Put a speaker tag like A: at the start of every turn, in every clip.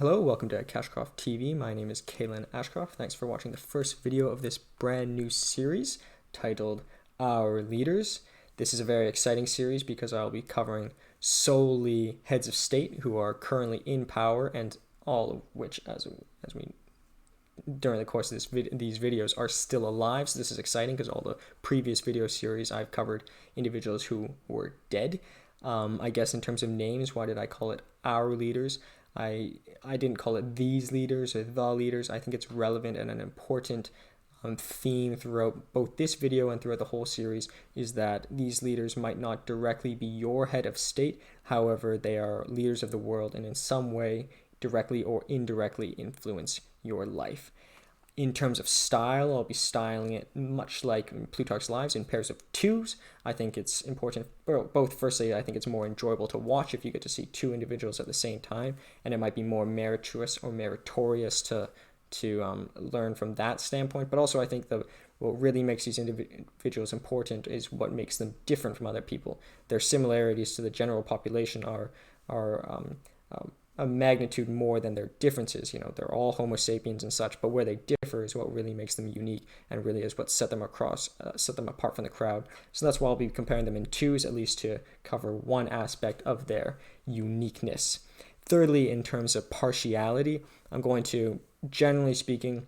A: Hello, welcome to CashcroftTV. My name is Kaylin Ashcroft. Thanks for watching the first video of this brand new series titled Our Leaders. This is a very exciting series because I'll be covering solely heads of state who are currently in power, and all of which, as we during the course of these videos, are still alive. So this is exciting because all the previous video series I've covered individuals who were dead. I guess in terms of names, why did I call it Our Leaders? I didn't call it these leaders or the leaders. I think it's relevant and an important theme throughout both this video and throughout the whole series is that these leaders might not directly be your head of state. However, they are leaders of the world and in some way directly or indirectly influence your life. In terms of style, I'll be styling it much like Plutarch's Lives in pairs of twos. I think it's important, both firstly, I think it's more enjoyable to watch if you get to see two individuals at the same time, and it might be more meritorious to learn from that standpoint. But also I think what really makes these individuals important is what makes them different from other people. Their similarities to the general population are a magnitude more than their differences. They're all Homo sapiens and such, but where they differ is what really makes them unique and really is what set them apart from the crowd. So that's why I'll be comparing them in twos, at least to cover one aspect of their uniqueness. Thirdly, in terms of partiality, I'm going to, generally speaking,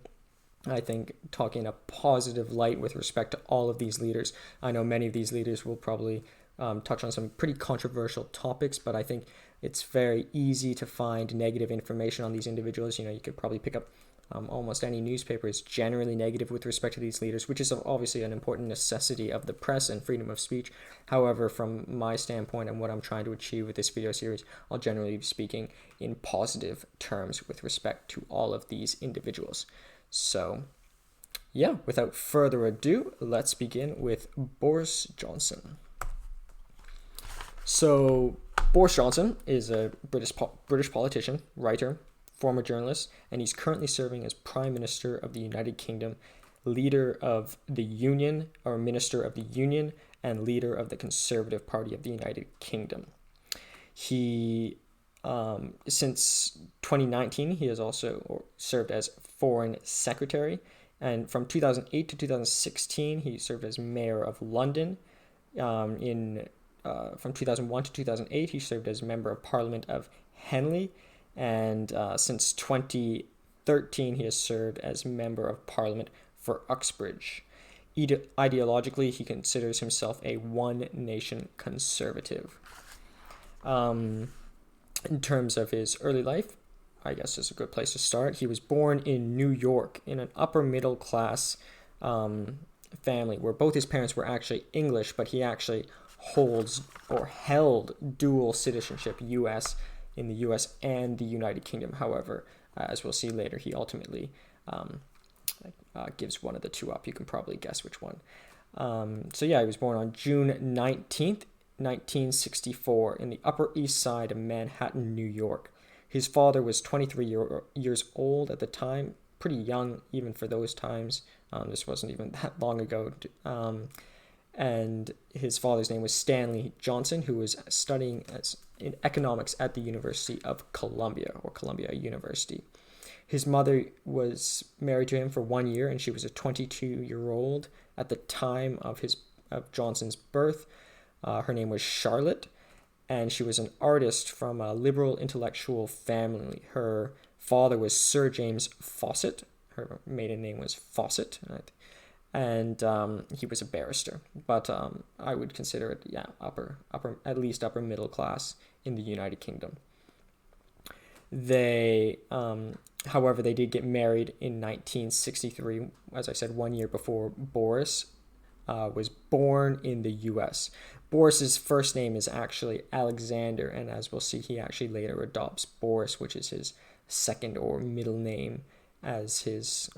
A: I think, talk in a positive light with respect to all of these leaders. I know many of these leaders will probably touch on some pretty controversial topics, but I think it's very easy to find negative information on these individuals. You could probably pick up almost any newspaper is generally negative with respect to these leaders, which is obviously an important necessity of the press and freedom of speech. However, from my standpoint and what I'm trying to achieve with this video series, I'll generally be speaking in positive terms with respect to all of these individuals. So, yeah, without further ado, let's begin with Boris Johnson. So, Boris Johnson is a British politician, writer, former journalist, and he's currently serving as Prime Minister of the United Kingdom, leader of the Union, or Minister of the Union, and leader of the Conservative Party of the United Kingdom. He, since 2019, he has also served as Foreign Secretary, and from 2008 to 2016, he served as Mayor of London. From 2001 to 2008, he served as Member of Parliament of Henley, and since 2013, he has served as Member of Parliament for Uxbridge. Ideologically, he considers himself a one-nation conservative. In terms of his early life, I guess is a good place to start. He was born in New York in an upper-middle-class family where both his parents were actually English, but he actually held dual citizenship in the US and the United Kingdom. However, as we'll see later, he ultimately gives one of the two up. You can probably guess which one. He was born on June 19th, 1964 in the Upper East Side of Manhattan, New York. His father was 23 years old at the time, pretty young even for those times. This wasn't even that long ago. And his father's name was Stanley Johnson, who was studying in economics at the University of Columbia, or Columbia University. His mother was married to him for 1 year, and she was a 22-year-old at the time of Johnson's birth. Her name was Charlotte, and she was an artist from a liberal intellectual family. Her father was Sir James Fawcett. Her maiden name was Fawcett, right? And he was a barrister, but I would consider it, at least upper middle class in the United Kingdom. They, however, they did get married in 1963, as I said, 1 year before Boris was born in the U.S. Boris's first name is actually Alexander, and as we'll see, he actually later adopts Boris, which is his second or middle name, as his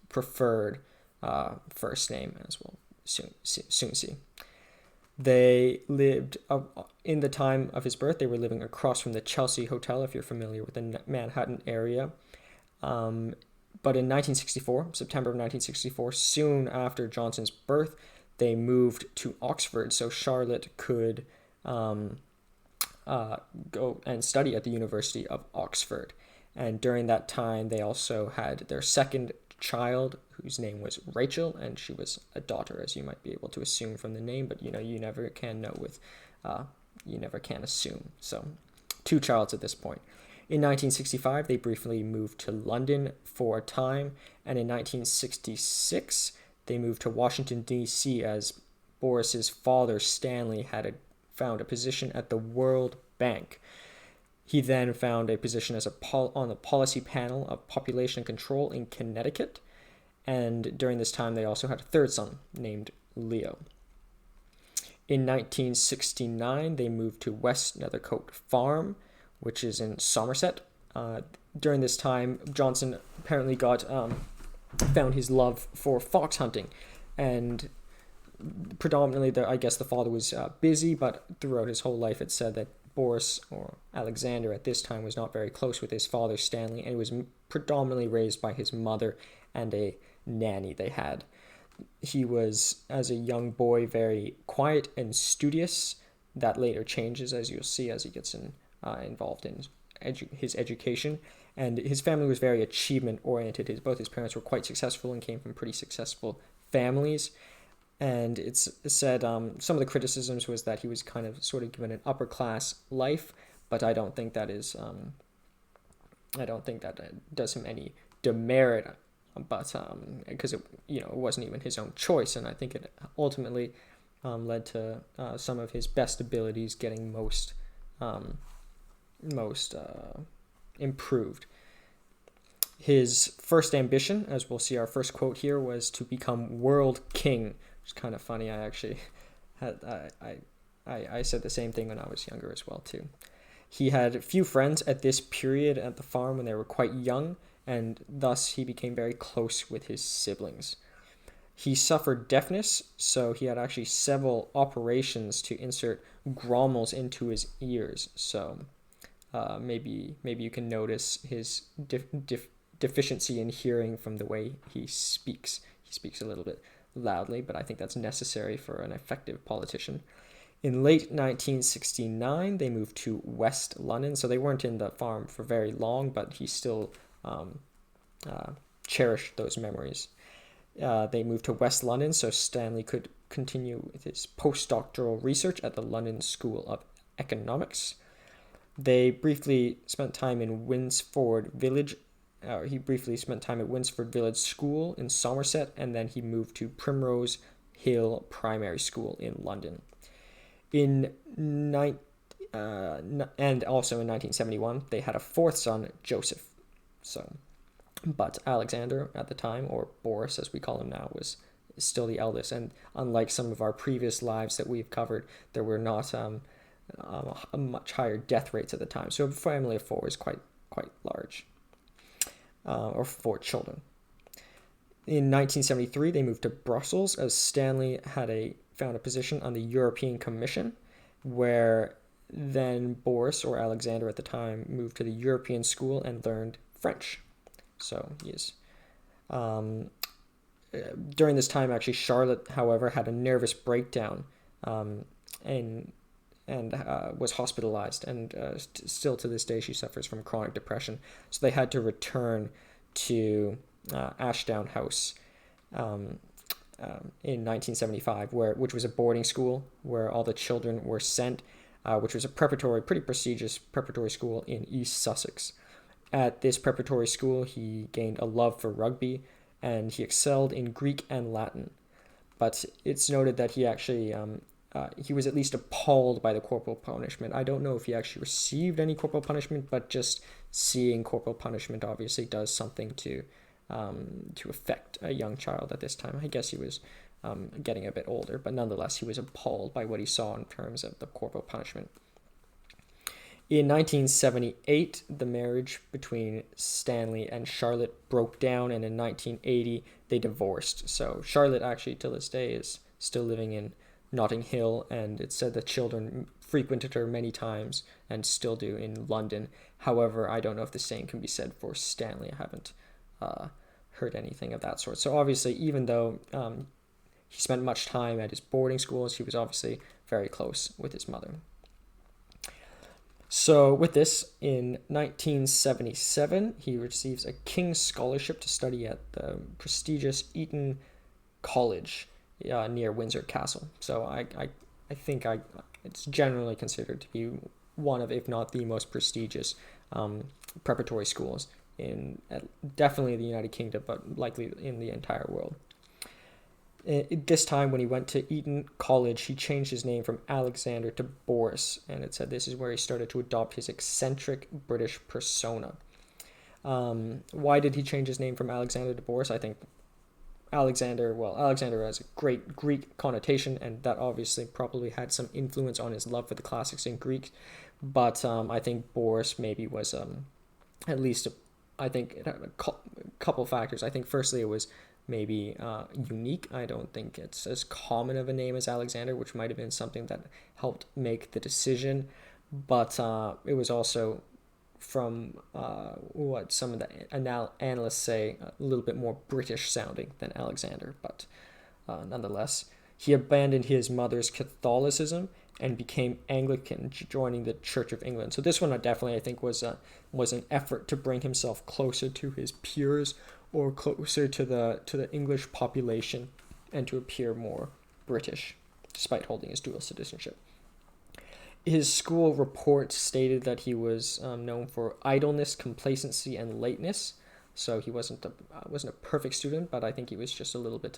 A: preferred first name, as we'll soon see. They lived, in the time of his birth, they were living across from the Chelsea Hotel, if you're familiar with the Manhattan area. But in September of 1964, soon after Johnson's birth, they moved to Oxford so Charlotte could go and study at the University of Oxford. And during that time, they also had their second child, whose name was Rachel, and she was a daughter, as you might be able to assume from the name, but you never can know you never can assume. So, two childs at this point. In 1965, they briefly moved to London for a time, and in 1966, they moved to Washington, D.C. as Boris's father, Stanley, found a position at the World Bank. He then found a position on the policy panel of population control in Connecticut, and during this time, they also had a third son named Leo. In 1969, they moved to West Nethercote Farm, which is in Somerset. During this time, Johnson apparently found his love for fox hunting, and predominantly, I guess the father was busy, but throughout his whole life, it said that Boris, or Alexander at this time, was not very close with his father, Stanley, and was predominantly raised by his mother and a nanny they had. He was, as a young boy, very quiet and studious. That later changes, as you'll see, as he gets involved in his education. And his family was very achievement-oriented. Both his parents were quite successful and came from pretty successful families. And it's said some of the criticisms was that he was kind of sort of given an upper-class life, but I don't think that does him any demerit, but because it wasn't even his own choice, and I think it ultimately led to some of his best abilities getting most improved. His first ambition, as we'll see our first quote here, was to become world king, which is kind of funny. I actually I said the same thing when I was younger as well too. He had few friends at this period at the farm when they were quite young, and thus he became very close with his siblings. He suffered deafness, so he had actually several operations to insert grommels into his ears. So maybe you can notice his deficiency in hearing from the way he speaks. He speaks a little bit loudly, but I think that's necessary for an effective politician. In late 1969, they moved to West London, so they weren't in the farm for very long, but he still cherished those memories. They moved to West London so Stanley could continue with his postdoctoral research at the London School of Economics. They briefly spent time in Winsford Village. He briefly spent time at Winsford Village School in Somerset, and then he moved to Primrose Hill Primary School in London. And also in 1971, they had a fourth son, Joseph. But Alexander at the time, or Boris as we call him now, was still the eldest. And unlike some of our previous lives that we've covered, there were not a much higher death rates at the time. So a family of four is quite large, or four children. In 1973, they moved to Brussels as Stanley found a position on the European Commission, where then Boris, or Alexander at the time, moved to the European School and learned French. So yes. During this time, actually, Charlotte, however, had a nervous breakdown and was hospitalized, and still to this day she suffers from chronic depression. So they had to return to Ashdown House in 1975, which was a boarding school where all the children were sent, which was a pretty prestigious preparatory school in East Sussex. At this preparatory school, he gained a love for rugby, and he excelled in Greek and Latin. But it's noted that he actually he was at least appalled by the corporal punishment. I don't know if he actually received any corporal punishment, but just seeing corporal punishment obviously does something to affect a young child at this time. I guess he was getting a bit older, but nonetheless, he was appalled by what he saw in terms of the corporal punishment. In 1978, the marriage between Stanley and Charlotte broke down, and in 1980, they divorced. So Charlotte actually, till this day, is still living in Notting Hill, and it's said the children frequented her many times and still do in London. However, I don't know if the same can be said for Stanley. I haven't heard anything of that sort. So obviously, even though he spent much time at his boarding schools, he was obviously very close with his mother. So with this, in 1977, he receives a King's Scholarship to study at the prestigious Eton College near Windsor Castle. So I think it's generally considered to be one of, if not the most prestigious preparatory schools in definitely the United Kingdom, but likely in the entire world. At this time, when he went to Eton College, he changed his name from Alexander to Boris, and it said this is where he started to adopt his eccentric British persona. Why did he change his name from Alexander to Boris? I think Alexander has a great Greek connotation, and that obviously probably had some influence on his love for the classics in Greek. But I think Boris maybe was at least, I think it had a couple factors. I think firstly it was maybe unique. I don't think it's as common of a name as Alexander, which might have been something that helped make the decision. But it was also, from what some of the analysts say, a little bit more British sounding than Alexander. But nonetheless, he abandoned his mother's Catholicism and became Anglican, joining the Church of England. So this one definitely, I think, was an effort to bring himself closer to his peers, or closer to the English population, and to appear more British, despite holding his dual citizenship. His school reports stated that he was known for idleness, complacency, and lateness. So he wasn't a perfect student, but I think he was just a little bit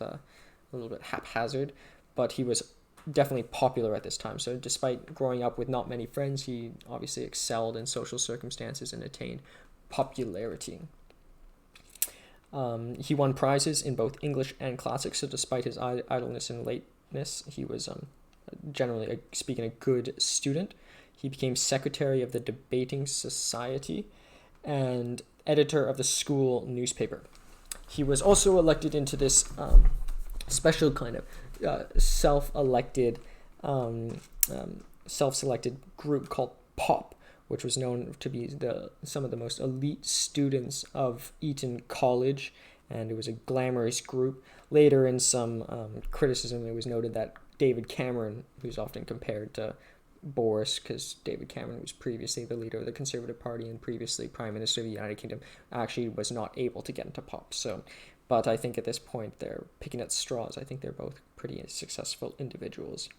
A: haphazard. But he was definitely popular at this time. So despite growing up with not many friends, he obviously excelled in social circumstances and attained popularity. He won prizes in both English and classics, so despite his idleness and lateness, he was generally speaking a good student. He became secretary of the debating society and editor of the school newspaper. He was also elected into this special kind of self-selected group called POP, which was known to be some of the most elite students of Eton College, and it was a glamorous group. Later, in some criticism, it was noted that David Cameron, who's often compared to Boris, because David Cameron was previously the leader of the Conservative Party and previously Prime Minister of the United Kingdom, actually was not able to get into POP. But I think at this point they're picking at straws. I think they're both pretty successful individuals.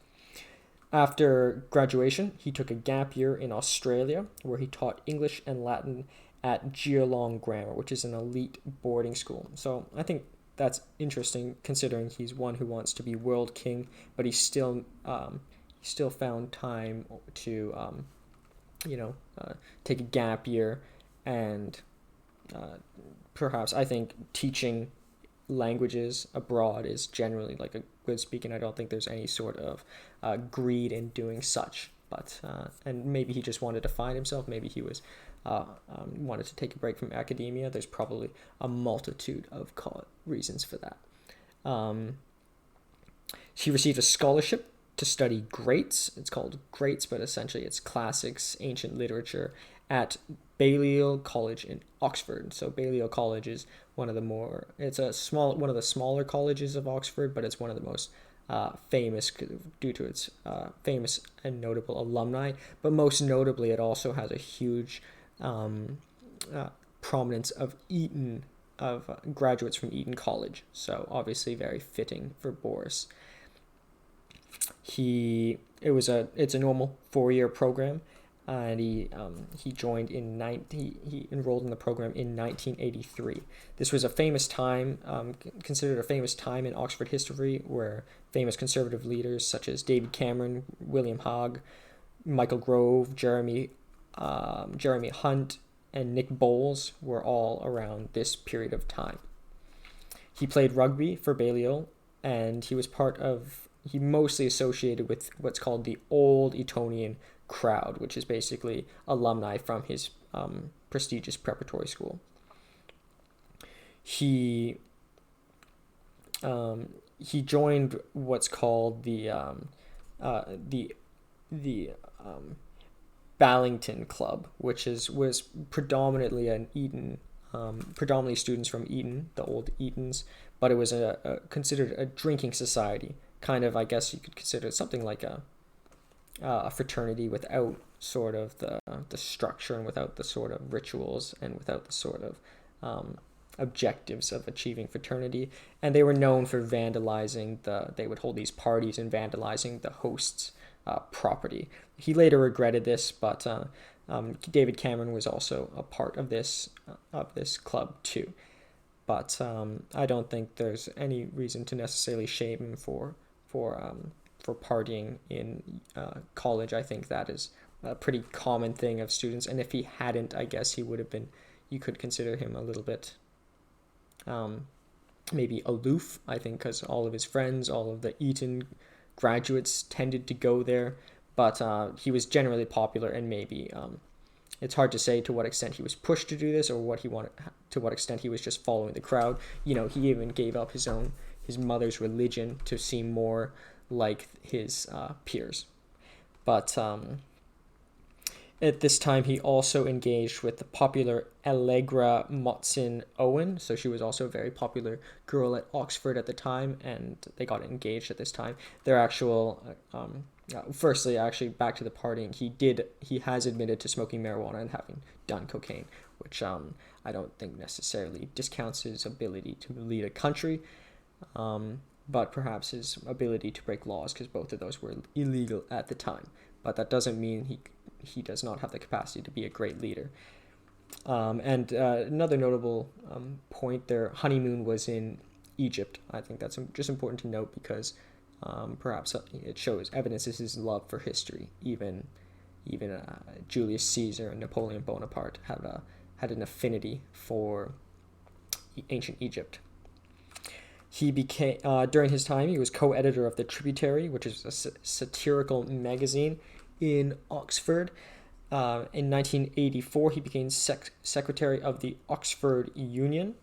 A: After graduation, he took a gap year in Australia, where he taught English and Latin at Geelong Grammar, which is an elite boarding school. So I think that's interesting, considering he's one who wants to be world king, but he still found time to take a gap year, and perhaps I think teaching languages abroad is generally like a good speak, and I don't think there's any sort of greed in doing such. But and maybe he just wanted to find himself. Maybe he was wanted to take a break from academia. There's probably a multitude of reasons for that. He received a scholarship to study Greats. It's called Greats, but essentially it's classics, ancient literature, at Balliol College in Oxford. So Balliol College is one of the smaller colleges of Oxford, but it's one of the most famous due to its famous and notable alumni. But most notably, it also has a huge prominence of graduates from Eton College. So obviously very fitting for Boris. It's a normal 4-year program, and he enrolled in the program in 1983. This was a famous time, considered a famous time in Oxford history, where famous conservative leaders such as David Cameron, William Hague, Michael Gove, Jeremy Hunt, and Nick Bowles were all around this period of time. He played rugby for Balliol, and he mostly associated with what's called the Old Etonian crowd, which is basically alumni from his prestigious preparatory school. He joined what's called the Ballington Club, which was predominantly an Eton, predominantly students from Eton, the old Etons, but it was considered a drinking society. Kind of, I guess you could consider it something like a fraternity without sort of the structure and without the sort of rituals and without the sort of objectives of achieving fraternity. And they were known for vandalizing they would hold these parties and vandalizing the host's property. He later regretted this, but David Cameron was also a part of this club too. But I don't think there's any reason to necessarily shame him for partying in college. I think that is a pretty common thing of students, and if he hadn't, I guess he would have been. You could consider him a little bit maybe aloof. I think because all of his friends, all of the Eton graduates tended to go there, but he was generally popular, and maybe it's hard to say to what extent he was pushed to do this or what he wanted, to what extent he was just following the crowd. He even gave up his mother's religion to seem more like his peers. But at this time, he also engaged with the popular Allegra Motson Owen. So she was also a very popular girl at Oxford at the time, and they got engaged at this time. Their actual, firstly, actually, back to the partying, he has admitted to smoking marijuana and having done cocaine, which I don't think necessarily discounts his ability to lead a country, but perhaps his ability to break laws, because both of those were illegal at the time. But that doesn't mean he does not have the capacity to be a great leader. And another notable point, their honeymoon was in Egypt. I think that's just important to note because perhaps it shows evidences his love for history. Even Julius Caesar and Napoleon Bonaparte had an affinity for ancient Egypt. He became during his time he was co-editor of the Tributary, which is a satirical magazine in Oxford. In 1984, he became secretary of the Oxford Union.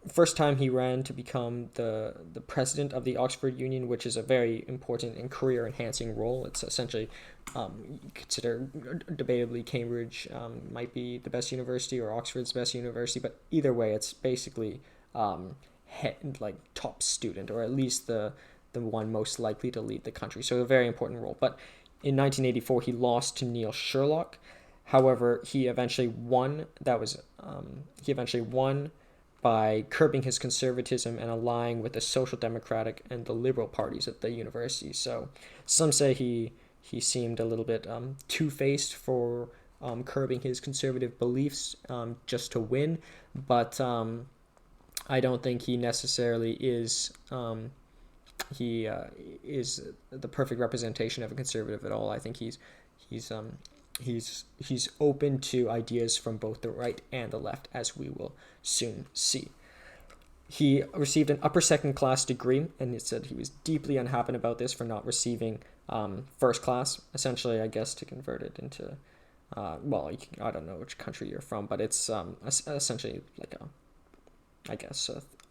A: First time he ran to become the president of the Oxford Union, which is a very important and career enhancing role. It's essentially consider debatably Cambridge might be the best university or Oxford's best university, but either way, it's basically top student, or at least the one most likely to lead the country. So a very important role. But in 1984, he lost to Neil Sherlock. However, he eventually won. He eventually won by curbing his conservatism and allying with the Social Democratic and the Liberal parties at the university. So some say he seemed a little bit two-faced for curbing his conservative beliefs just to win. But I don't think he necessarily is is the perfect representation of a conservative at all. I think he's open to ideas from both the right and the left, as we will soon see. He received an upper second class degree, and it said he was deeply unhappy about this for not receiving first class. Essentially, I guess to convert it into, I don't know which country you're from, but it's essentially like a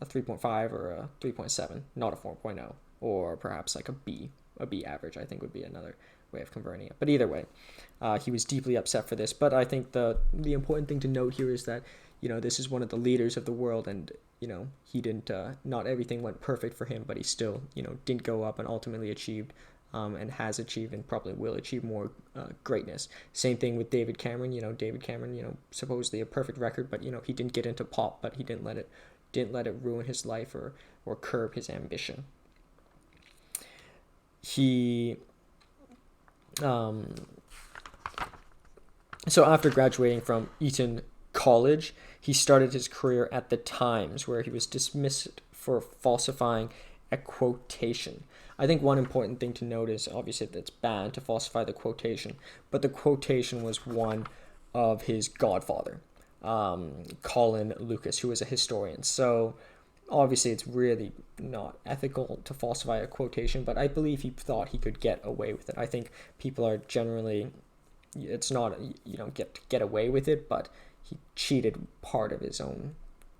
A: 3.5 or a 3.7, not a 4.0, or perhaps like a B average, I think would be another way of converting it. But either way, he was deeply upset for this. But I think the important thing to note here is that, this is one of the leaders of the world, and, he didn't, not everything went perfect for him, but he still, didn't go up and ultimately achieved and has achieved and probably will achieve more greatness. Same thing with David Cameron. David Cameron, supposedly a perfect record, but, he didn't get into pop, but he didn't let it ruin his life or curb his ambition. He so after graduating from Eton College, he started his career at the Times, where he was dismissed for falsifying a quotation. I think one important thing to note is obviously that it's bad to falsify the quotation, but the quotation was one of his godfather, Colin Lucas, who was a historian. So obviously it's really not ethical to falsify a quotation, but I believe he thought he could get away with it. I think people are generally, it's not, you don't get away with it, but he cheated part of his own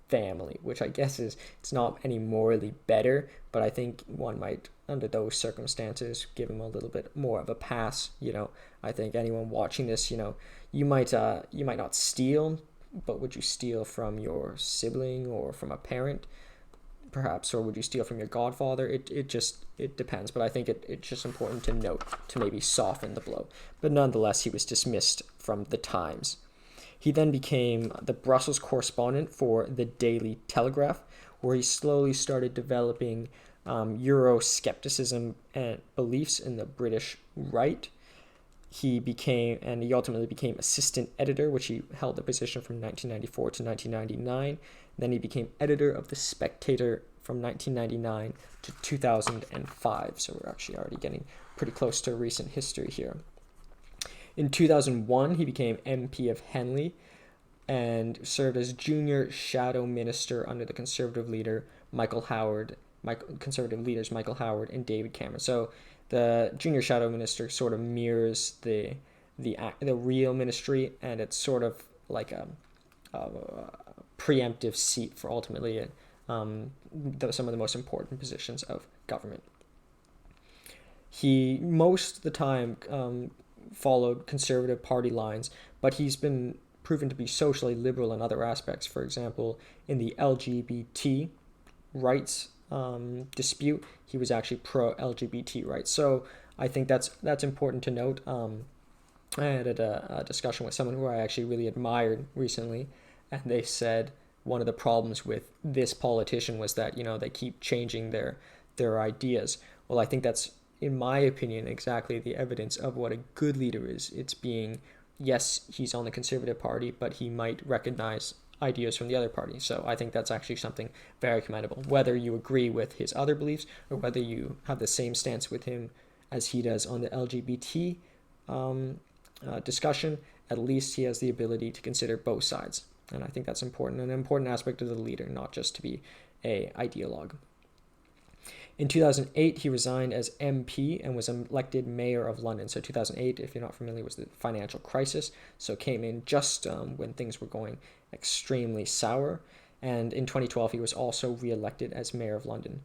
A: family, which I guess it's not any morally better, but I think one might, under those circumstances, give him a little bit more of a pass. I think anyone watching this, you might not steal, but would you steal from your sibling or from a parent? perhaps, or would you steal from your godfather? It depends, but I think it's just important to note to maybe soften the blow. But nonetheless, he was dismissed from the Times. He then became the Brussels correspondent for the Daily Telegraph, where he slowly started developing Euroscepticism and beliefs in the British right. He ultimately became assistant editor, which he held the position from 1994 to 1999. Then he became editor of The Spectator from 1999 to 2005. So we're actually already getting pretty close to recent history here. In 2001, he became MP of Henley and served as junior shadow minister under the Conservative leaders Michael Howard and David Cameron. So the junior shadow minister sort of mirrors the real ministry, and it's sort of like a preemptive seat for ultimately some of the most important positions of government. He most of the time followed Conservative Party lines, but he's been proven to be socially liberal in other aspects. For example, in the LGBT rights dispute, he was actually pro-LGBT rights. So I think that's important to note. I had a discussion with someone who I actually really admired recently, and they said one of the problems with this politician was that, they keep changing their ideas. Well, I think that's, in my opinion, exactly the evidence of what a good leader is. It's being, yes, he's on the Conservative Party, but he might recognize ideas from the other party. So I think that's actually something very commendable. Whether you agree with his other beliefs or whether you have the same stance with him as he does on the LGBT discussion, at least he has the ability to consider both sides. And I think that's important, an important aspect of the leader, not just to be an ideologue. In 2008, he resigned as MP and was elected mayor of London. So 2008, if you're not familiar, was the financial crisis. So came in just when things were going extremely sour. And in 2012, he was also re-elected as mayor of London.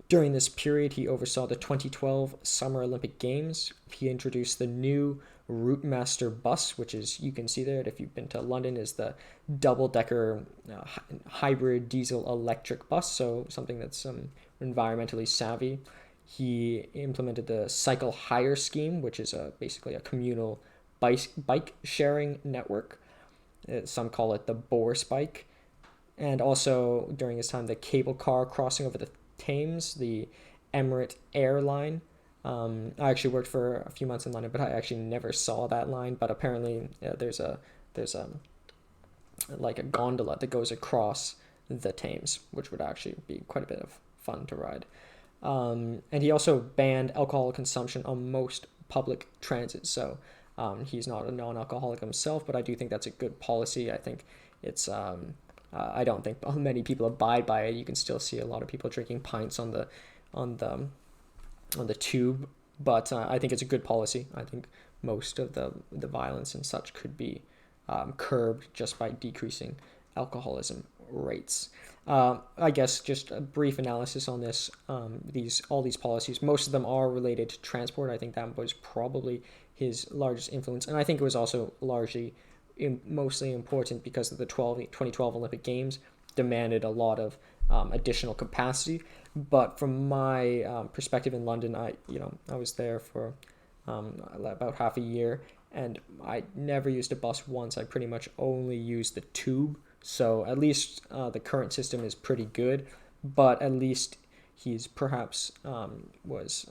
A: During this period, he oversaw the 2012 Summer Olympic Games. He introduced the new Route Master bus, which is, you can see there if you've been to London, is the double-decker hybrid diesel electric bus, so something that's environmentally savvy. He implemented the cycle hire scheme, which is basically a communal bike sharing network. Some call it the Boris bike. And also, during his time, the cable car crossing over the Thames, the Emirate airline. I actually worked for a few months in London, but I actually never saw that line. But apparently, there's like a gondola that goes across the Thames, which would actually be quite a bit of fun to ride. And he also banned alcohol consumption on most public transit. So he's not a non-alcoholic himself, but I do think that's a good policy. I think it's I don't think many people abide by it. You can still see a lot of people drinking pints on the tube, but I think it's a good policy. I think most of the violence and such could be curbed just by decreasing alcoholism rates. I guess just a brief analysis on this. All these policies, most of them are related to transport. I think that was probably his largest influence, and I think it was also mostly important because of the 2012 Olympic Games demanded a lot of additional capacity. But from my perspective in London, I was there for about half a year, and I never used a bus once. I pretty much only used the tube. So at least the current system is pretty good, but at least he's perhaps was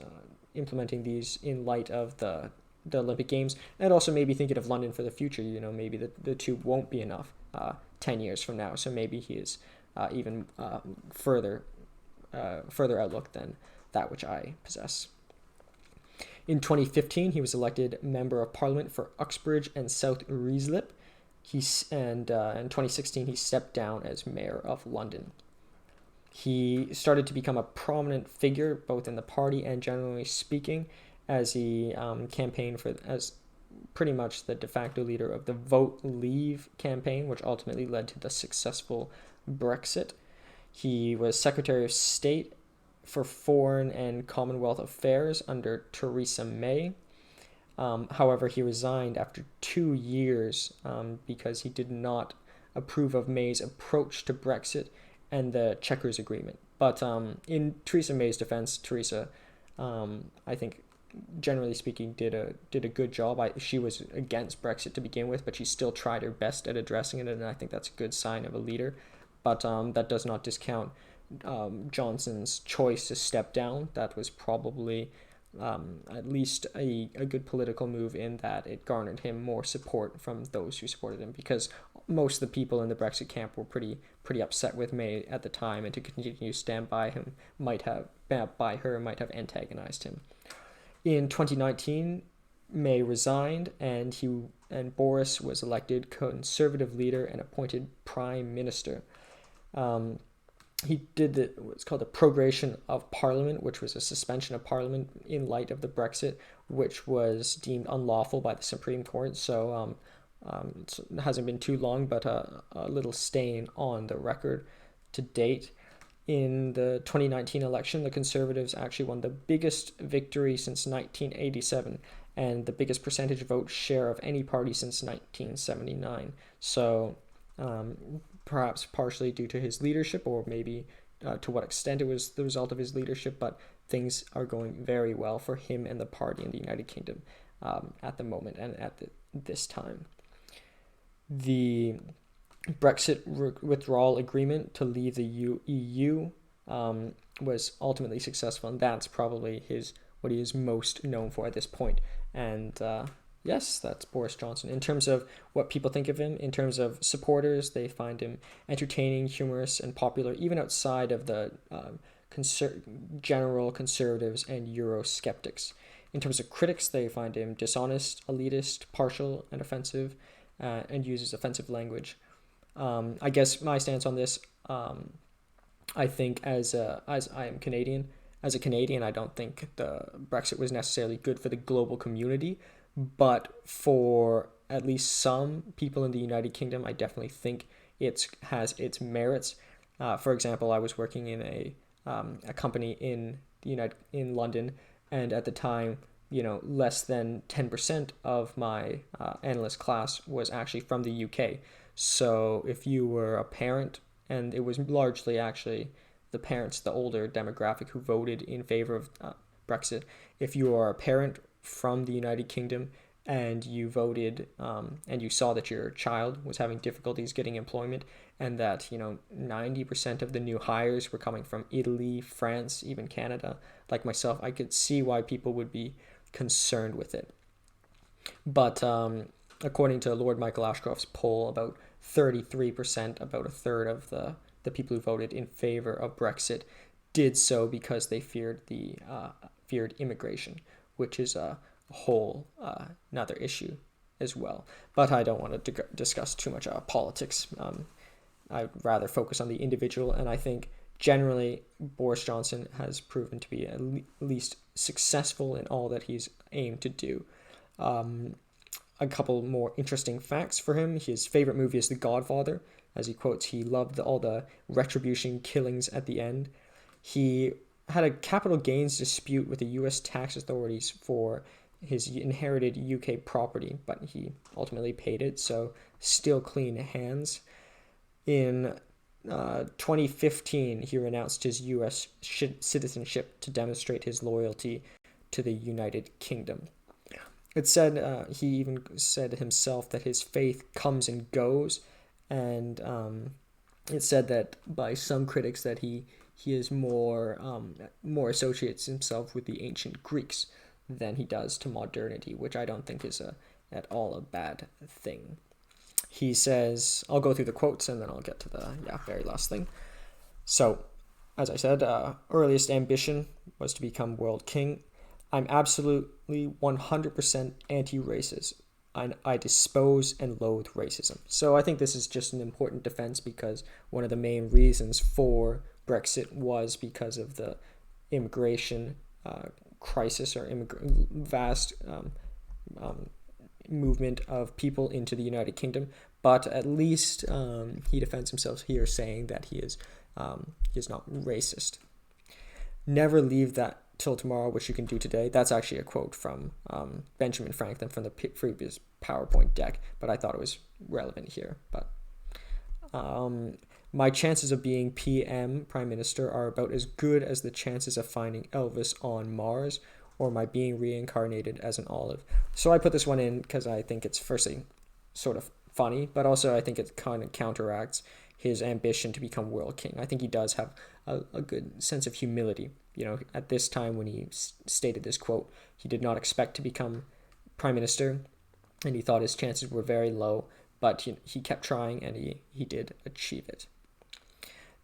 A: implementing these in light of the Olympic Games, and also maybe thinking of London for the future. Maybe the tube won't be enough 10 years from now, so maybe he is even further outlook than that which I possess. In 2015, he was elected Member of Parliament for Uxbridge and South Ruislip. In 2016, he stepped down as Mayor of London. He started to become a prominent figure both in the party and generally speaking, as he campaigned as pretty much the de facto leader of the Vote Leave campaign, which ultimately led to the successful Brexit. He was Secretary of State for Foreign and Commonwealth Affairs under Theresa May. However, he resigned after 2 years because he did not approve of May's approach to Brexit and the Chequers Agreement. But in Theresa May's defense, Theresa, I think, generally speaking, did a good job. She was against Brexit to begin with, but she still tried her best at addressing it, and I think that's a good sign of a leader. But that does not discount Johnson's choice to step down. That was probably at least a good political move in that it garnered him more support from those who supported him, because most of the people in the Brexit camp were pretty upset with May at the time, and to continue to stand by her might have antagonized him. In 2019, May resigned, and Boris was elected Conservative leader and appointed Prime Minister. He did what's called the prorogation of Parliament, which was a suspension of Parliament in light of the Brexit, which was deemed unlawful by the Supreme Court. So it hasn't been too long, but a little stain on the record to date. In the 2019 election, the Conservatives actually won the biggest victory since 1987 and the biggest percentage vote share of any party since 1979. So perhaps partially due to his leadership, or maybe to what extent it was the result of his leadership, but things are going very well for him and the party in the United Kingdom at the moment and at this time. The Brexit withdrawal agreement to leave the EU was ultimately successful, and that's probably what he is most known for at this point. And yes, that's Boris Johnson. In terms of what people think of him, in terms of supporters, they find him entertaining, humorous, and popular, even outside of the general conservatives and Eurosceptics. In terms of critics, they find him dishonest, elitist, partial, and offensive, and uses offensive language. I guess my stance on this, I think as I am Canadian, as a Canadian, I don't think the Brexit was necessarily good for the global community, but for at least some people in the United Kingdom, I definitely think it has its merits. For example, I was working in a company in London, and at the time, less than 10% of my analyst class was actually from the UK. So if you were a parent, and it was largely actually the parents, the older demographic, who voted in favor of Brexit, if you are a parent from the United Kingdom and you voted and you saw that your child was having difficulties getting employment, and that 90% of the new hires were coming from Italy, France, even Canada, like myself, I could see why people would be concerned with it. But according to Lord Michael Ashcroft's poll, about 33%, about a third of the people who voted in favor of Brexit, did so because they feared immigration, which is a whole another issue as well. But I don't want to discuss too much politics. I'd rather focus on the individual, and I think generally Boris Johnson has proven to be at least successful in all that he's aimed to do. A couple more interesting facts for him. His favorite movie is The Godfather. As he quotes, he loved all the retribution killings at the end. He had a capital gains dispute with the U.S. tax authorities for his inherited UK property, but he ultimately paid it, so still clean hands. In 2015, he renounced his U.S. citizenship to demonstrate his loyalty to the United Kingdom. It said, he even said himself that his faith comes and goes, and it said that by some critics that he is more associates himself with the ancient Greeks than he does to modernity, which I don't think is at all a bad thing. He says, I'll go through the quotes and then I'll get to the very last thing. So, as I said, earliest ambition was to become world king. I'm absolutely 100% anti-racist. I dispose and loathe racism. So I think this is just an important defense, because one of the main reasons for Brexit was because of the immigration crisis, or vast movement of people into the United Kingdom. But at least he defends himself here, saying that he is not racist. Never leave that till tomorrow, which you can do today. That's actually a quote from Benjamin Franklin from the previous PowerPoint deck, but I thought it was relevant here. But My chances of being PM, Prime Minister, are about as good as the chances of finding Elvis on Mars or my being reincarnated as an olive. So I put this one in because I think it's firstly sort of funny, but also I think it kind of counteracts his ambition to become world king. I think he does have a good sense of humility. At this time when he stated this quote, he did not expect to become prime minister, and he thought his chances were very low, but he kept trying, and he did achieve it.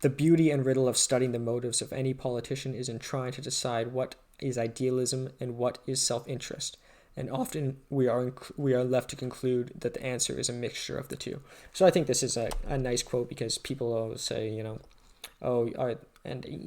A: The beauty and riddle of studying the motives of any politician is in trying to decide what is idealism and what is self-interest. And often we are left to conclude that the answer is a mixture of the two. So I think this is a nice quote, because people always say, and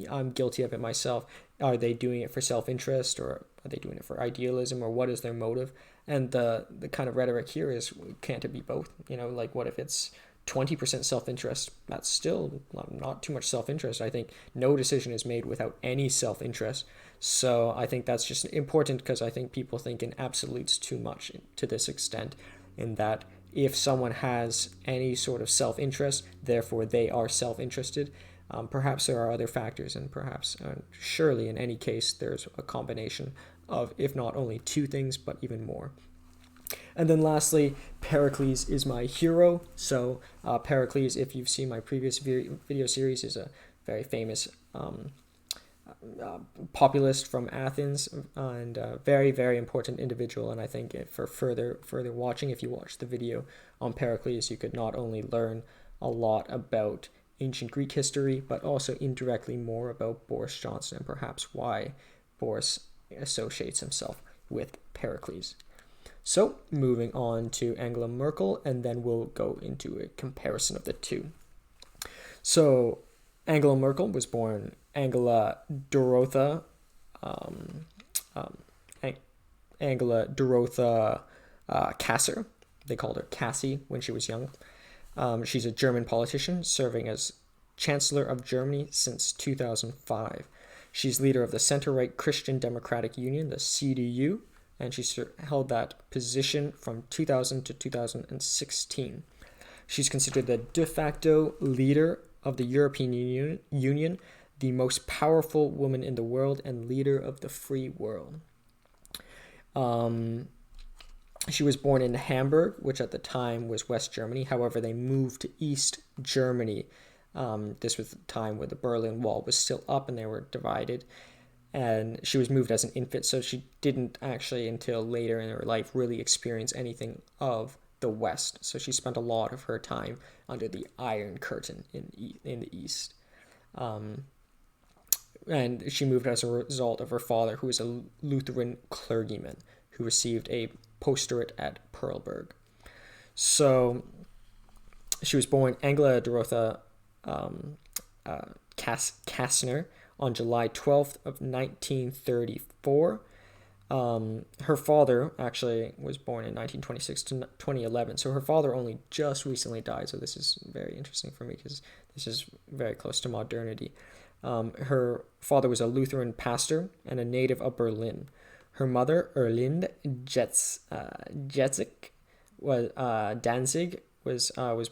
A: I'm guilty of it myself, are they doing it for self-interest, or are they doing it for idealism, or what is their motive? And the kind of rhetoric here is, can't it be both? What if it's 20% self-interest? That's still not too much self-interest. I think no decision is made without any self-interest. So I think that's just important, because I think people think in absolutes too much to this extent, in that if someone has any sort of self-interest, therefore they are self-interested. Perhaps there are other factors, and perhaps, surely in any case, there's a combination of, if not only two things, but even more. And then lastly, Pericles is my hero. So Pericles, if you've seen my previous video series, is a very famous populist from Athens, and a very, very important individual. And I think for further watching, if you watch the video on Pericles, you could not only learn a lot about ancient Greek history, but also indirectly more about Boris Johnson, and perhaps why Boris associates himself with Pericles. So moving on to Angela Merkel, and then we'll go into a comparison of the two. So Angela Merkel was born Angela Dorotha Kasser. They called her Cassie when she was young. She's a German politician serving as Chancellor of Germany since 2005. She's leader of the center-right Christian Democratic Union, the CDU, and she held that position from 2000 to 2016. She's considered the de facto leader of the European Union, the most powerful woman in the world, and leader of the free world. She was born in Hamburg, which at the time was West Germany. However, they moved to East Germany. This was the time where the Berlin Wall was still up and they were divided. And she was moved as an infant, so she didn't actually, until later in her life, really experience anything of the West. So she spent a lot of her time under the Iron Curtain in the East. And she moved as a result of her father, who was a Lutheran clergyman who received a postorate at Perlberg. So she was born Angela Dorotha Kastner on July 12th of 1934. Her father actually was born in 1926 to 2011. So her father only just recently died. So this is very interesting for me, because this is very close to modernity. Her father was a Lutheran pastor and a native of Berlin. Her mother, Erlinde Jetzik, was Danzig, was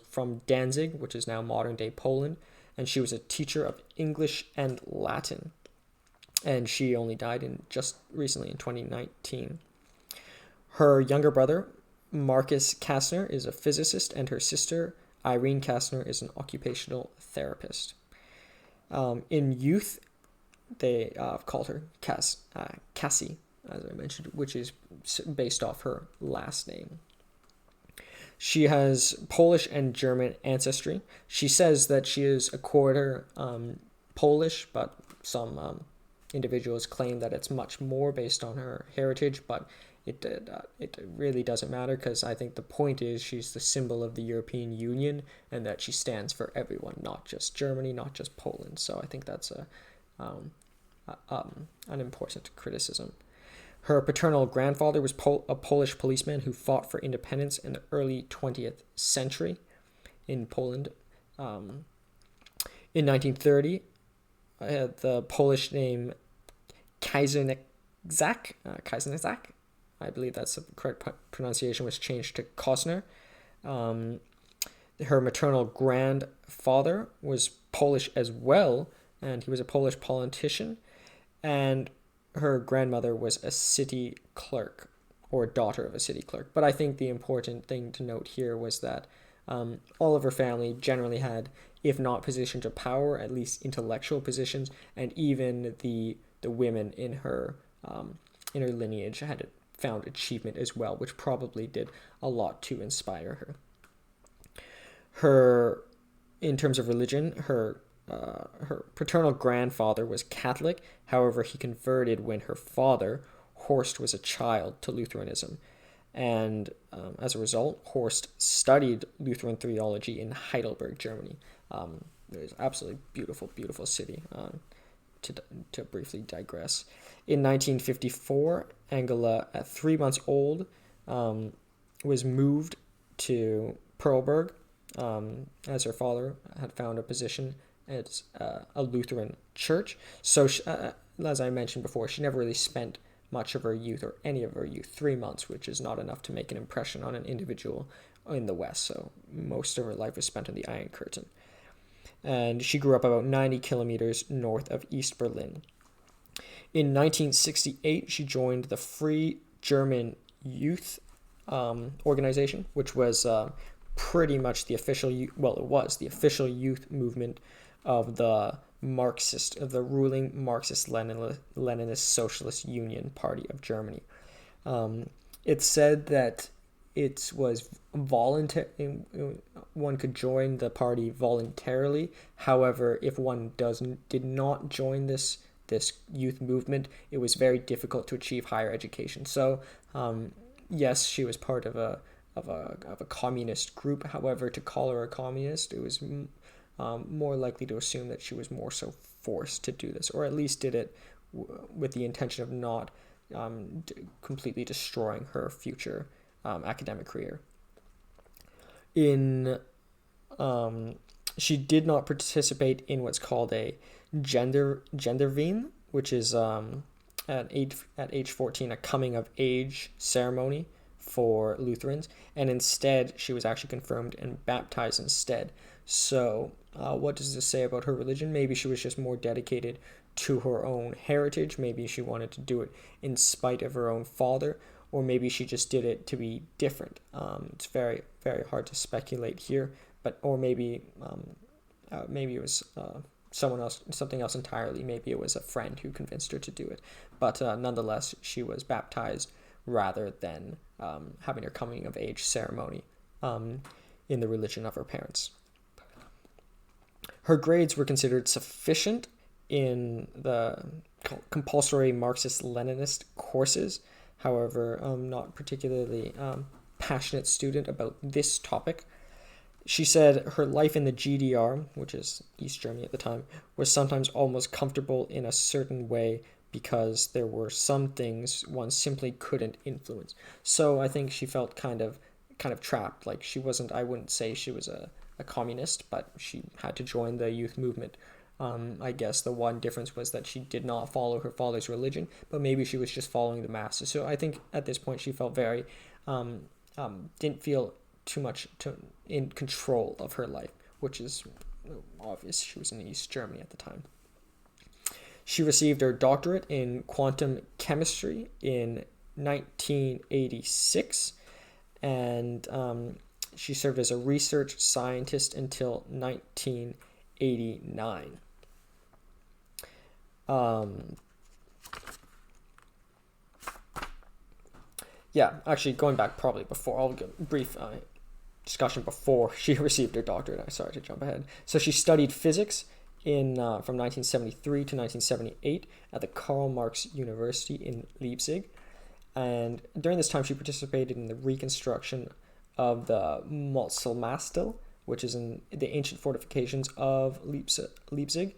A: from Danzig, which is now modern-day Poland, and she was a teacher of English and Latin. And she only died just recently in 2019. Her younger brother, Marcus Kastner, is a physicist, and her sister, Irene Kastner, is an occupational therapist. In youth, they called her Cassie, as I mentioned, which is based off her last name. She has Polish and German ancestry. She says that she is a quarter Polish, but some individuals claim that it's much more based on her heritage, but it really doesn't matter, because I think the point is she's the symbol of the European Union, and that she stands for everyone, not just Germany, not just Poland. So I think that's an important criticism. Her paternal grandfather was a Polish policeman who fought for independence in the early 20th century in Poland. In 1930, the Polish name Kazaneczak, I believe that's the correct pronunciation, was changed to Kostner. Her maternal grandfather was Polish as well, and he was a Polish politician. And her grandmother was a city clerk, or daughter of a city clerk. But I think the important thing to note here was that all of her family generally had, if not positions of power, at least intellectual positions, and even the women in her lineage had found achievement as well, which probably did a lot to inspire her. In terms of religion, her paternal grandfather was Catholic. However, he converted when her father, Horst, was a child to Lutheranism. And as a result, Horst studied Lutheran theology in Heidelberg, Germany. It was absolutely beautiful, beautiful city. To briefly digress, in 1954, Angela, at 3 months old, was moved to Perlberg, as her father had found a position at a Lutheran church. So, as I mentioned before, she never really spent much of her youth, or any of her youth, 3 months, which is not enough to make an impression on an individual in the West. So most of her life was spent in the Iron Curtain. And she grew up about 90 kilometers north of East Berlin. In 1968, she joined the Free German Youth organization, which was pretty much the official, it was the official youth movement of the ruling Marxist-Leninist Socialist Union Party of Germany. It said that it was voluntary. One could join the party voluntarily. However, if one did not join this youth movement, it was very difficult to achieve higher education. So, yes, she was part of a communist group. However, to call her a communist, it was more likely to assume that she was more so forced to do this, or at least did it with the intention of not completely destroying her future academic career. She did not participate in what's called a Genderwehen, which is at age 14 a coming of age ceremony for Lutherans, and instead she was actually confirmed and baptized instead. So what does this say about her religion? Maybe she was just more dedicated to her own heritage. Maybe she wanted to do it in spite of her own father, or maybe she just did it to be different. It's very, very hard to speculate here, or maybe it was something else entirely. Maybe it was a friend who convinced her to do it. But nonetheless, she was baptized rather than having her coming of age ceremony in the religion of her parents. Her grades were considered sufficient in the compulsory Marxist-Leninist courses. However, not particularly passionate student about this topic. She said her life in the GDR, which is East Germany at the time, was sometimes almost comfortable in a certain way because there were some things one simply couldn't influence. So I think she felt kind of trapped. Like she wasn't, I wouldn't say she was a communist, but she had to join the youth movement. I guess the one difference was that she did not follow her father's religion, but maybe she was just following the masses. So I think at this point she felt very, didn't feel too much in control of her life, which is obvious. She was in East Germany at the time. She received her doctorate in quantum chemistry in 1986, and she served as a research scientist until 1989. Actually, going back probably before, I'll give a brief discussion before she received her doctorate. I'm sorry to jump ahead. So she studied physics from 1973 to 1978 at the Karl Marx University in Leipzig. And during this time, she participated in the reconstruction of the Motzelmastel, which is in the ancient fortifications of Leipzig.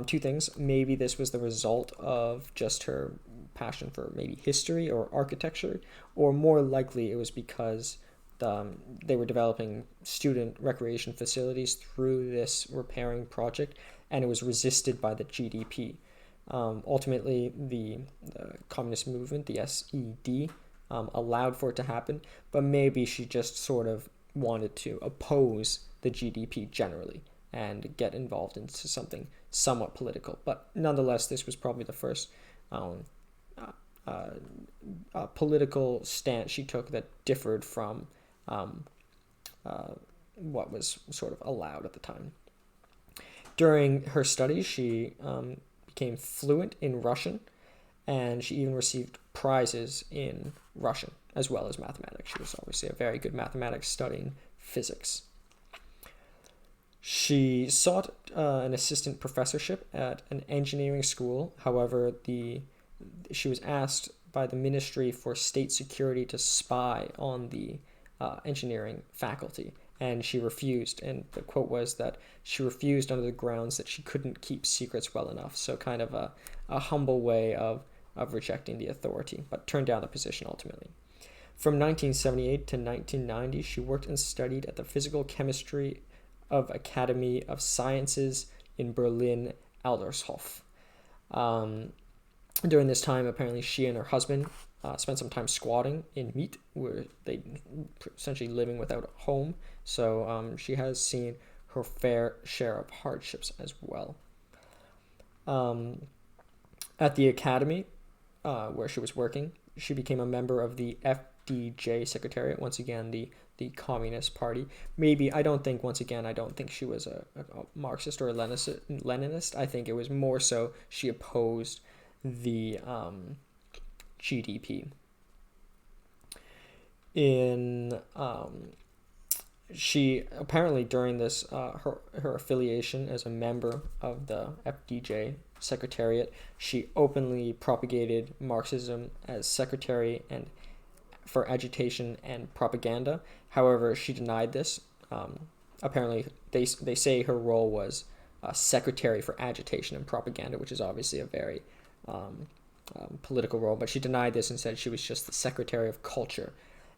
A: Two things. Maybe this was the result of just her passion for maybe history or architecture, or more likely it was because they were developing student recreation facilities through this repairing project, and it was resisted by the GDP. Ultimately, the communist movement, the SED, allowed for it to happen, but maybe she just sort of wanted to oppose the GDP generally and get involved into something somewhat political. But nonetheless, this was probably the first political stance she took that differed from what was sort of allowed at the time. During her studies, she became fluent in Russian, and she even received prizes in Russian as well as mathematics. She was obviously a very good mathematics, studying physics. She sought an assistant professorship at an engineering school. However, she was asked by the Ministry for State Security to spy on the engineering faculty, and she refused. And the quote was that she refused under the grounds that she couldn't keep secrets well enough. So kind of a humble way of rejecting the authority, but turned down the position ultimately. From 1978 to 1990, she worked and studied at the Physical Chemistry of Academy of Sciences in Berlin, Aldershof. During this time, apparently, she and her husband spent some time squatting in Meet, where they essentially living without a home. So she has seen her fair share of hardships as well. At the academy where she was working, she became a member of the FDJ Secretariat, once again, the Communist Party. I don't think she was a Marxist or a Leninist. I think it was more so she opposed the GDP. She apparently during this her affiliation as a member of the FDJ Secretariat, she openly propagated Marxism as secretary and for agitation and propaganda. However, she denied this. Apparently, they say her role was secretary for agitation and propaganda, which is obviously a very political role, but she denied this and said she was just the secretary of culture,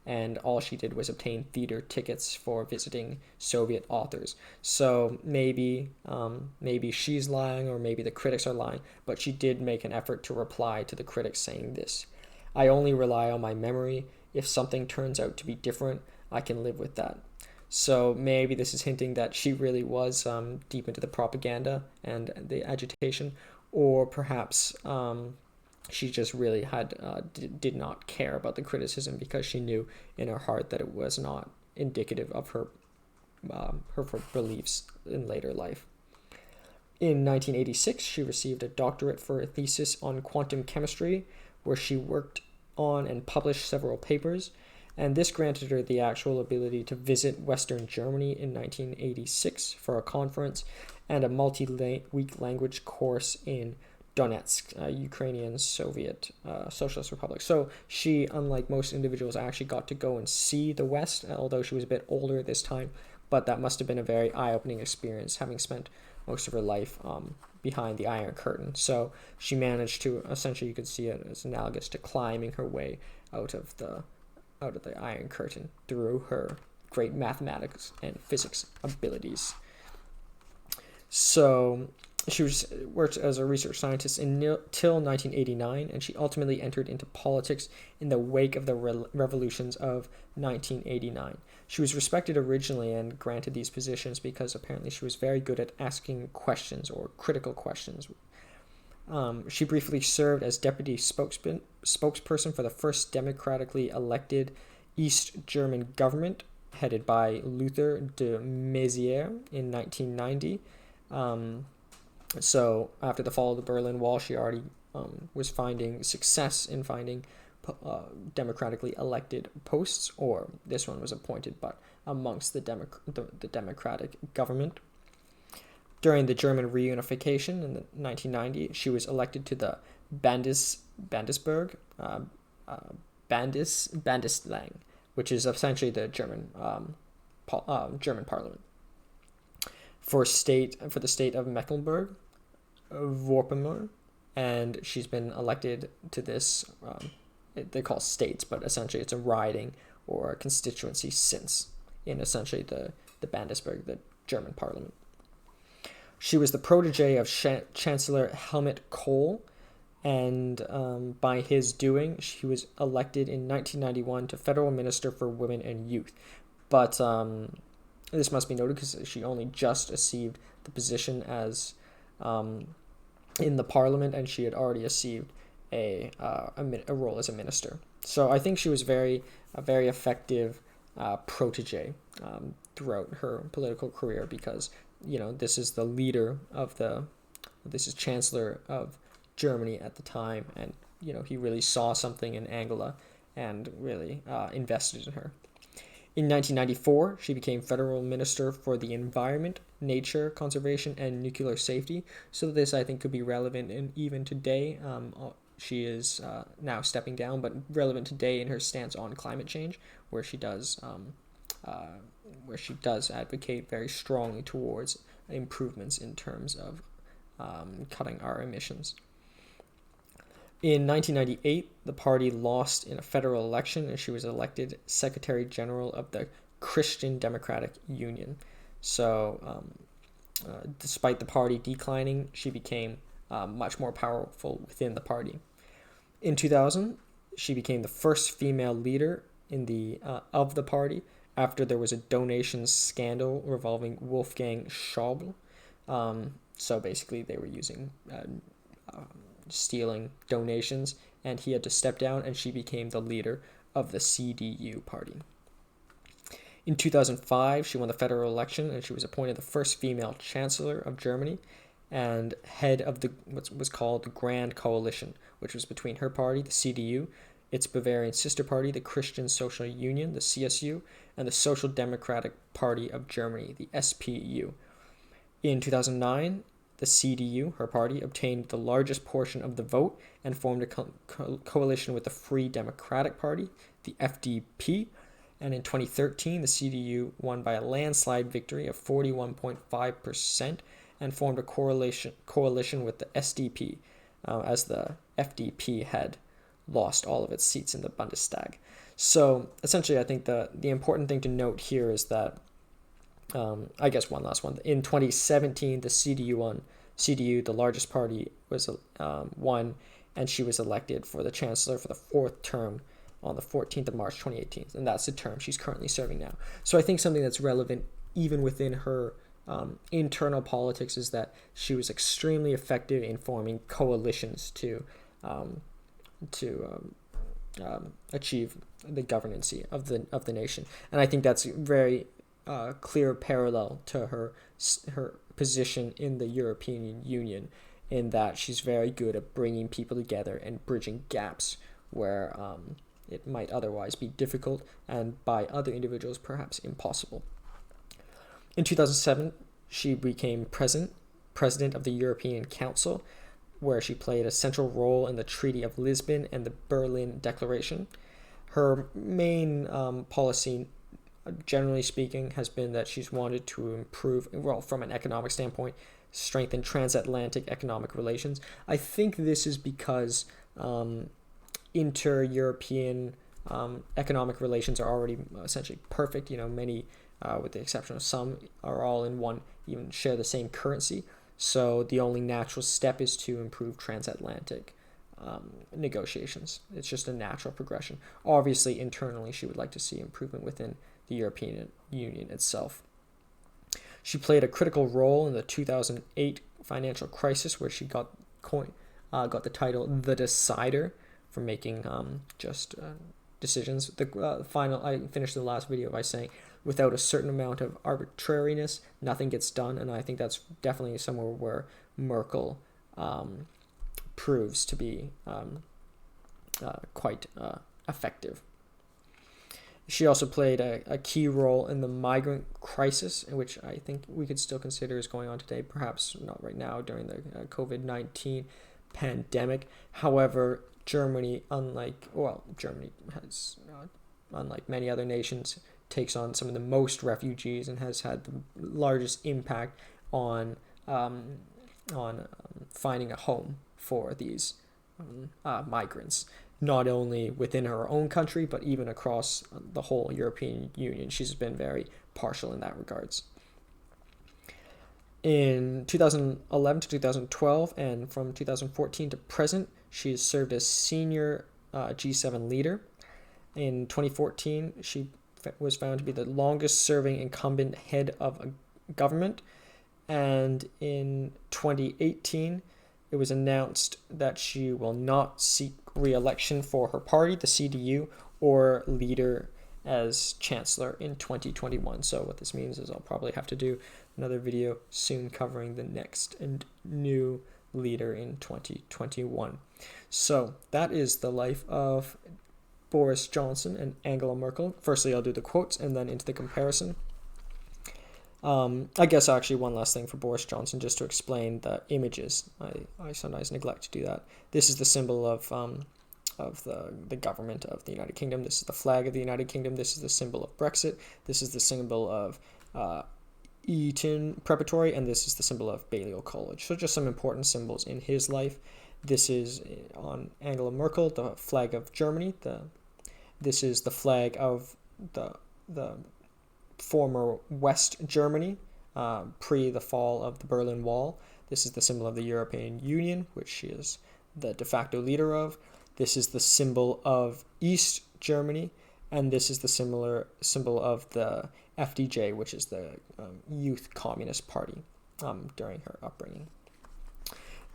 A: and all she did was obtain theater tickets for visiting Soviet authors. So maybe she's lying, or maybe the critics are lying, but she did make an effort to reply to the critics saying this: "I only rely on my memory. If something turns out to be different, I can live with that." So maybe this is hinting that she really was deep into the propaganda and the agitation, or perhaps she just really did not care about the criticism because she knew in her heart that it was not indicative of her beliefs in later life. In 1986, she received a doctorate for a thesis on quantum chemistry, where she worked on and published several papers, and this granted her the actual ability to visit Western Germany in 1986 for a conference and a multi-week language course in Donetsk, Ukrainian Soviet Socialist Republic. So she, unlike most individuals, actually got to go and see the West, although she was a bit older this time, but that must have been a very eye-opening experience, having spent most of her life behind the Iron Curtain. So she managed to, essentially you could see it as analogous to climbing her way out of the Iron Curtain through her great mathematics and physics abilities. So she worked as a research scientist till 1989, and she ultimately entered into politics in the wake of the revolutions of 1989. She was respected originally and granted these positions because apparently she was very good at asking questions or critical questions. She briefly served as deputy spokesperson for the first democratically elected East German government, headed by Lothar de Maizière in 1990. So after the fall of the Berlin Wall, she already was finding success in finding democratically elected posts, or this one was appointed, but amongst the democratic government. During the German reunification in 1990, she was elected to the Bundesland, which is essentially the German parliament. For the state of Mecklenburg-Vorpommern, and she's been elected to this, they call states, but essentially it's a riding or a constituency since, in essentially the Bundesland, the German parliament. She was the protege of Chancellor Helmut Kohl, and by his doing, she was elected in 1991 to Federal Minister for Women and Youth. but this must be noted because she only just achieved the position as in the parliament, and she had already achieved a role as a minister. So I think she was a very effective protege throughout her political career, because this is the leader of this is Chancellor of Germany at the time, and he really saw something in Angela and really invested in her. In 1994, she became Federal Minister for the Environment, Nature Conservation, and Nuclear Safety. So this, I think, could be relevant and even today. She is now stepping down, but relevant today in her stance on climate change, where she does advocate very strongly towards improvements in terms of cutting our emissions. In 1998, the party lost in a federal election, and she was elected Secretary General of the Christian Democratic Union. So, despite the party declining, she became much more powerful within the party. In 2000, she became the first female leader of the party after there was a donations scandal revolving Wolfgang Schäuble. So basically, they were stealing donations, and he had to step down, and she became the leader of the CDU party. In 2005, she won the federal election, and she was appointed the first female chancellor of Germany and head of what was called the Grand Coalition, which was between her party, the CDU, its Bavarian sister party, the Christian Social Union, the CSU, and the Social Democratic Party of Germany, the SPU. In 2009, the CDU, her party, obtained the largest portion of the vote and formed a coalition with the Free Democratic Party, the FDP. And in 2013, the CDU won by a landslide victory of 41.5% and formed a coalition with the SDP, as the FDP had lost all of its seats in the Bundestag. So essentially, I think the important thing to note here is that I guess one last one. In 2017, the CDU, the largest party, was won, and she was elected for the chancellor for the fourth term on the 14th of March 2018, and that's the term she's currently serving now. So I think something that's relevant even within her internal politics is that she was extremely effective in forming coalitions to achieve the governance of the nation, and I think that's very clear parallel to her position in the European Union, in that she's very good at bringing people together and bridging gaps where it might otherwise be difficult and by other individuals perhaps impossible. In 2007, she became president of the European Council, where she played a central role in the Treaty of Lisbon and the Berlin Declaration. Her main policy, generally speaking, has been that she's wanted to improve, well, from an economic standpoint, strengthen transatlantic economic relations. I think this is because inter-European economic relations are already essentially perfect. Many, with the exception of some, are all in one, even share the same currency. So the only natural step is to improve transatlantic negotiations. It's just a natural progression. Obviously, internally, she would like to see improvement within the European Union itself. She played a critical role in the 2008 financial crisis, where she got the title "The Decider" for making just decisions. I finished the last video by saying, without a certain amount of arbitrariness, nothing gets done, and I think that's definitely somewhere where Merkel proves to be quite effective. She also played a key role in the migrant crisis, which I think we could still consider is going on today, perhaps not right now during the COVID-19 pandemic. However, Germany, unlike many other nations, takes on some of the most refugees and has had the largest impact on finding a home for these migrants, not only within her own country, but even across the whole European Union. She's been very partial in that regards. In 2011 to 2012, and from 2014 to present, she has served as senior G7 leader. In 2014, she was found to be the longest serving incumbent head of a government. And in 2018, it was announced that she will not seek re-election for her party, the CDU, or leader as chancellor in 2021. So what this means is I'll probably have to do another video soon covering the next and new leader in 2021. So that is the life of Boris Johnson and Angela Merkel. Firstly, I'll do the quotes and then into the comparison. I guess actually one last thing for Boris Johnson, just to explain the images. I sometimes neglect to do that. This is the symbol of the government of the United Kingdom. This is the flag of the United Kingdom. This is the symbol of Brexit. This is the symbol of Eton Preparatory, and this is the symbol of Balliol College. So just some important symbols in his life. This is on Angela Merkel, the flag of Germany. This is the flag of the former West Germany, pre the fall of the Berlin Wall. This is the symbol of the European Union, which she is the de facto leader of. This is the symbol of East Germany, and this is the symbol of the FDJ, which is the Youth Communist Party during her upbringing.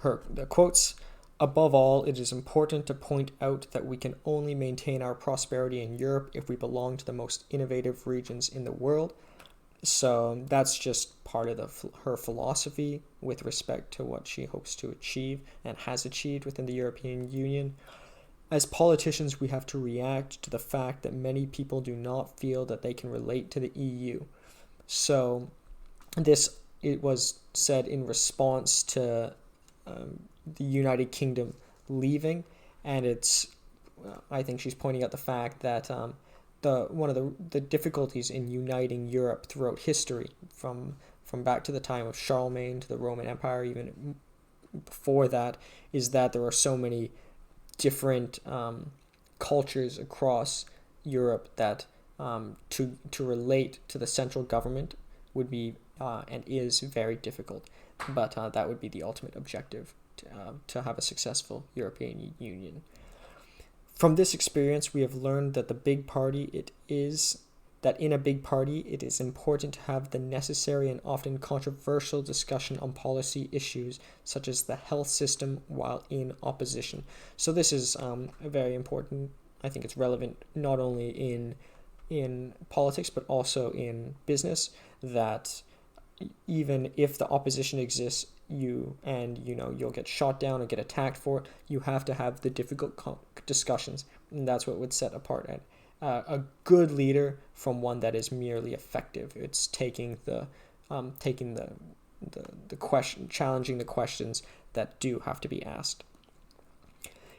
A: The quotes: "Above all, it is important to point out that we can only maintain our prosperity in Europe if we belong to the most innovative regions in the world." So that's just part of her philosophy with respect to what she hopes to achieve and has achieved within the European Union. As politicians, we have to react to the fact that many people do not feel that they can relate to the EU. So it was said in response to the United Kingdom leaving, and I think she's pointing out the fact that one of the difficulties in uniting Europe throughout history, from back to the time of Charlemagne to the Roman Empire, even before that, is that there are so many different cultures across Europe that to relate to the central government would be and is very difficult. But that would be the ultimate objective, to have a successful European Union. From this experience, we have learned that in a big party, it is important to have the necessary and often controversial discussion on policy issues such as the health system while in opposition. So this is very important. I think it's relevant not only in politics but also in business, that even if the opposition exists, you'll get shot down or get attacked for it, you have to have the difficult discussions, and that's what would set apart a good leader from one that is merely effective. It's taking the question, challenging the questions that do have to be asked.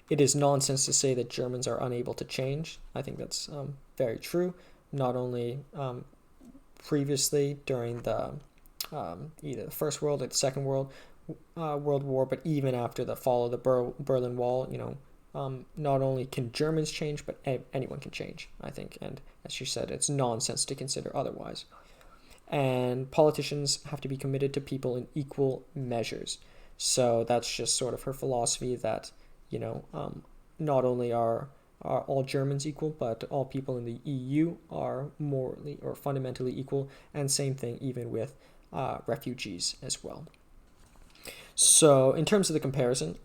A: It is nonsense to say that Germans are unable to change. I think that's very true. Not only previously during the either the First World or the Second World War, but even after the fall of the Berlin Wall, not only can Germans change, but anyone can change, I think. And as she said, it's nonsense to consider otherwise. And politicians have to be committed to people in equal measures. So that's just sort of her philosophy that, not only are all Germans equal, but all people in the EU are morally or fundamentally equal. And same thing even with refugees as well. So in terms of the comparison,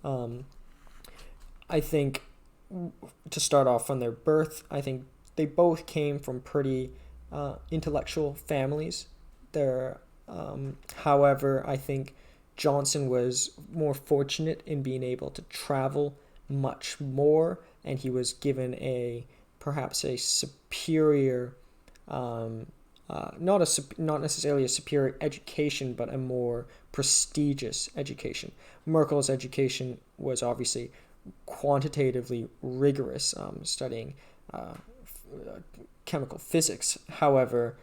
A: I think to start off from their birth, I think they both came from pretty intellectual families. However, I think Johnson was more fortunate in being able to travel much more, and he was given perhaps a superior, not necessarily a superior education, but a more prestigious education. Merkel's education was obviously quantitatively rigorous, studying chemical physics. However,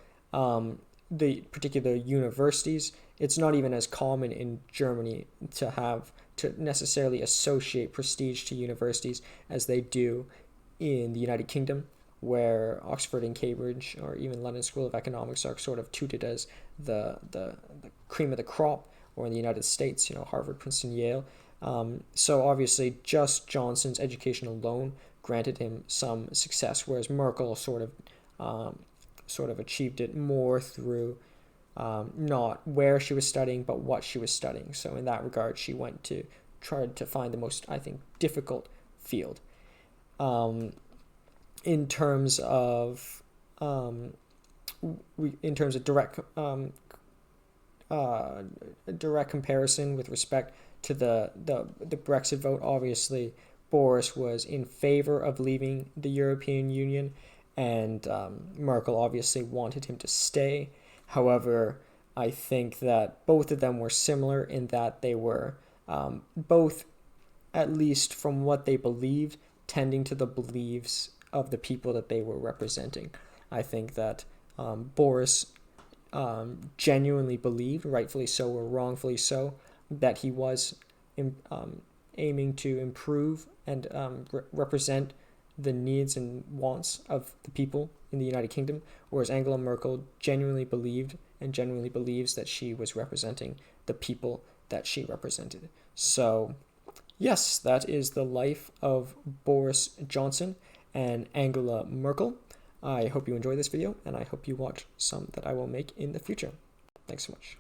A: the particular universities, it's not even as common in Germany to necessarily associate prestige to universities as they do in the United Kingdom, where Oxford and Cambridge or even London School of Economics are sort of touted as the cream of the crop, or in the United States, Harvard, Princeton, Yale. So obviously just Johnson's education alone granted him some success, whereas Merkel sort of sort of achieved it more through not where she was studying, but what she was studying. So in that regard, she tried to find the most, I think, difficult field. In terms of direct comparison with respect to the Brexit vote, obviously Boris was in favor of leaving the European Union, and Merkel obviously wanted him to stay. However, I think that both of them were similar in that they were both, at least from what they believed, tending to the beliefs of the people that they were representing. I think that Boris genuinely believed, rightfully so or wrongfully so, that he was aiming to improve and represent the needs and wants of the people in the United Kingdom, whereas Angela Merkel genuinely believed and genuinely believes that she was representing the people that she represented. So, yes, that is the life of Boris Johnson and Angela Merkel. I hope you enjoyed this video, and I hope you watch some that I will make in the future. Thanks so much.